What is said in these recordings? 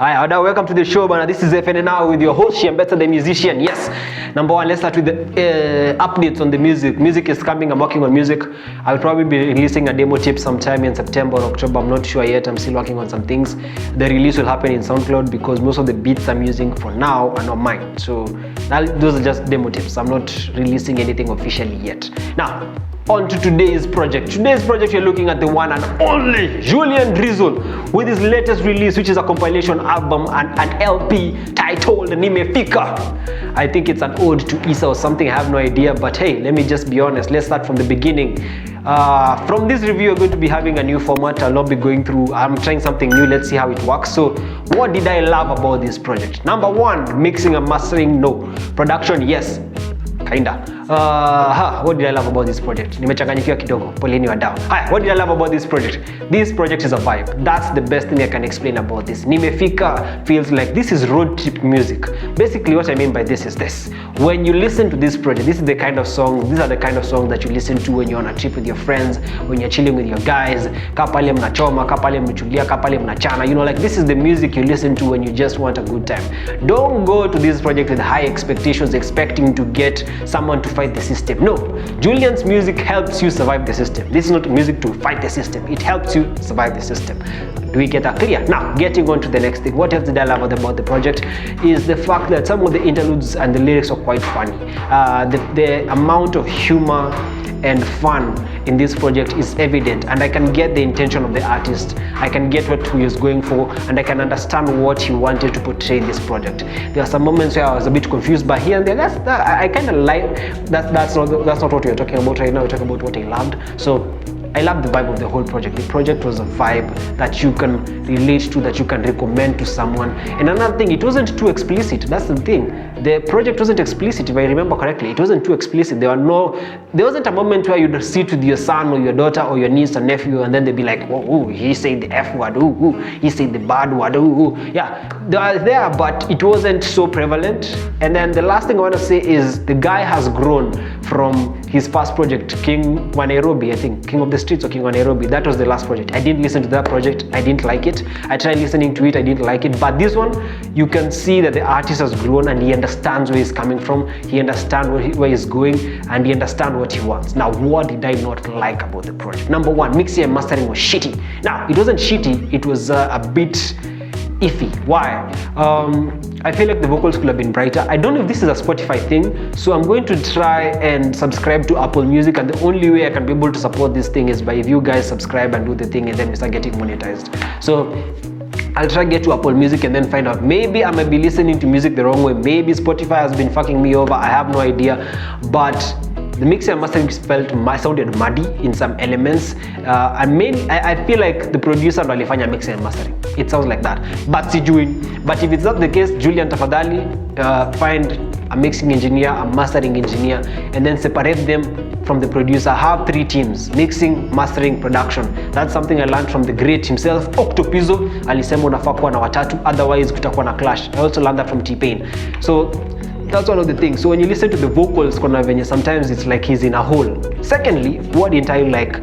Hi, welcome to the show, man. This is Fnnr with your host, Better the musician. Yes, number one, let's start with the updates on the music. Music is coming. I'm working on music. I'll probably be releasing a demo tape sometime in September or October. I'm not sure yet. I'm still working on some things. The release will happen in SoundCloud because most of the beats I'm using for now are not mine. So those are just demo tapes. I'm not releasing anything officially yet. Now, on to today's project. Today's project, you're looking at the one and only Julian Drizzle with his latest release, which is a compilation album and an LP titled Nimefika. I think it's an ode to Isa or something, I have no idea, but hey, let me just be honest. Let's start from the beginning. From this review, you're going to be having a new format. I'll not be going through, I'm trying something new. Let's see how it works. So what did I love about this project? Number one, mixing and mastering, no. Production, yes, kinda. What did I love about this project? Nimechanganyikiwa kidogo, poleni wadau. Hi, what did I love about this project? This project is a vibe. That's the best thing I can explain about this. Nimefika feels like this is road trip music. Basically, what I mean by this is this. When you listen to this project, this is the kind of song, these are the kind of songs that you listen to when you're on a trip with your friends, when you're chilling with your guys, kapale mnachoma, kapale mchulia, kapale mnachana. You know, like this is the music you listen to when you just want a good time. Don't go to this project with high expectations, expecting to get someone to fight the system. No, Julian's music helps you survive the system. This is not music to fight the system. It helps you survive the system. Do we get that clear? Now, getting on to the next thing. What else did I love about the project is the fact that some of the interludes and the lyrics are quite funny. The amount of humor and fun in this project is evident, and I can get the intention of the artist. I can get what he was going for, and I can understand what he wanted to portray in this project. There are some moments where I was a bit confused, but here and there, I kind of like that. That's not what we're talking about right now. We're talking about what I loved. So I love the vibe of the whole project. The project was a vibe that you can relate to, that you can recommend to someone. And another thing, it wasn't too explicit. That's the thing. The project wasn't explicit, if I remember correctly. It wasn't too explicit. There wasn't a moment where you'd sit with your son or your daughter or your niece or nephew and then they'd be like, oh, he said the F word, ooh, he said the bad word, ooh. Yeah, they are there, but it wasn't so prevalent. And then the last thing I want to say is the guy has grown from his first project, King wa Nairobi, I think, King of the Streets or King wa Nairobi. That was the last project. I didn't listen to that project. I didn't like it. I tried listening to it. I didn't like it. But this one, you can see that the artist has grown and he understands where he's coming from. He understands where he's going, and he understands what he wants. Now, what did I not like about the project? Number one, mixing and mastering was shitty. Now, it wasn't shitty. It was a bit iffy. Why? I feel like the vocals could have been brighter. I don't know if this is a Spotify thing, so I'm going to try and subscribe to Apple Music, and the only way I can be able to support this thing is by if you guys subscribe and do the thing, and then we start getting monetized. So I'll try to get to Apple Music and then find out. Maybe I might be listening to music the wrong way. Maybe Spotify has been fucking me over. I have no idea. But the mixing and mastering sounded muddy in some elements. I feel like the producer alifanya mixing and mastering. It sounds like that. But if it's not the case, Julian tafadhali, find a mixing engineer, a mastering engineer, and then separate them from the producer. Have 3 teams: mixing, mastering, production. That's something I learned from the great himself, Octopizzo. Alisema unafaa kuwa na watatu, otherwise kutakuwa na clash. I also learned that from T-Pain. So that's one of the things. So when you listen to the vocals, sometimes it's like he's in a hole. Secondly, what didn't I like?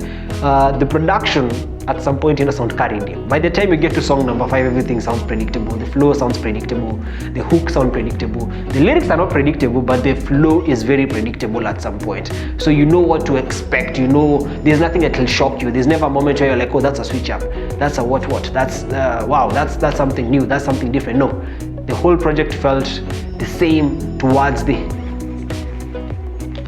The production at some point sound carried him. By the time you get to song number 5, everything sounds predictable. The flow sounds predictable. The hook sounds predictable. The lyrics are not predictable, but the flow is very predictable at some point. So you know what to expect. You know there's nothing that will shock you. There's never a moment where you're like, oh, that's a switch up. That's a what? That's wow. That's something new. That's something different. No, the whole project felt the same towards the.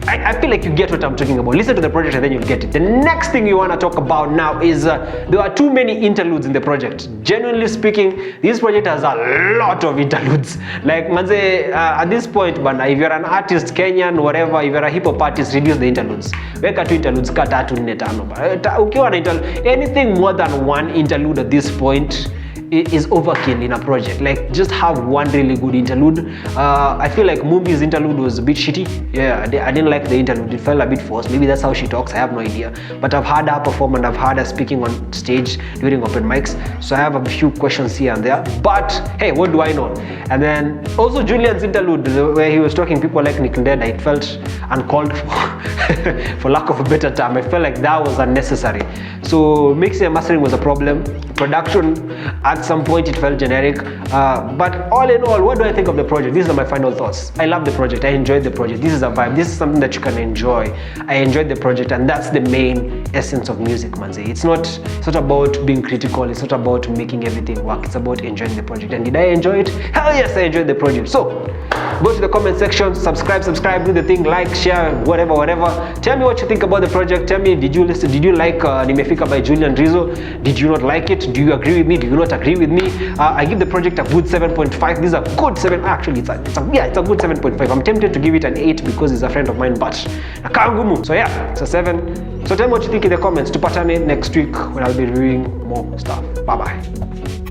I feel like you get what I'm talking about. Listen to the project and then you'll get it. The next thing you want to talk about now is there are too many interludes in the project. Generally speaking, this project has a lot of interludes. Like manze, at this point, if you're an artist, Kenyan, whatever, if you're a hip hop artist, reduce the interludes. Weka 2 interludes, kata 3 4 5. Anything more than 1 interlude at this point is overkill in a project. Like, just have 1 really good interlude. I feel like Mumbi's interlude was a bit shitty. Yeah, I didn't like the interlude. It felt a bit forced. Maybe that's how she talks. I have no idea. But I've heard her perform and I've heard her speaking on stage during open mics. So I have a few questions here and there. But hey, what do I know? And then also Julian's interlude, where he was talking people like Nick and Dead, it felt uncalled for, for lack of a better term. I felt like that was unnecessary. So mixing and mastering was a problem. Production, at at some point it felt generic, but all in all, what do I think of the project? These are my final thoughts. I love the project. I enjoyed the project. This is a vibe. This is something that you can enjoy. I enjoyed the project, and that's the main essence of music, manze. It's not about being critical. It's not about making everything work. It's about enjoying the project. And did I enjoy it? Hell yes, I enjoyed the project. So go to the comment section, subscribe, do the thing, like, share, whatever. Tell me what you think about the project. Tell me, did you like Nimefika by Julian Drizzle? Did you not like it? Do you agree with me? Do you not agree with me? I give the project a good 7.5. This is a good 7. Actually, it's a good 7.5. I'm tempted to give it an 8 because he's a friend of mine, but nakangumu. So yeah, it's a 7. So tell me what you think in the comments. Tupatane next week when I'll be reviewing more stuff. Bye bye.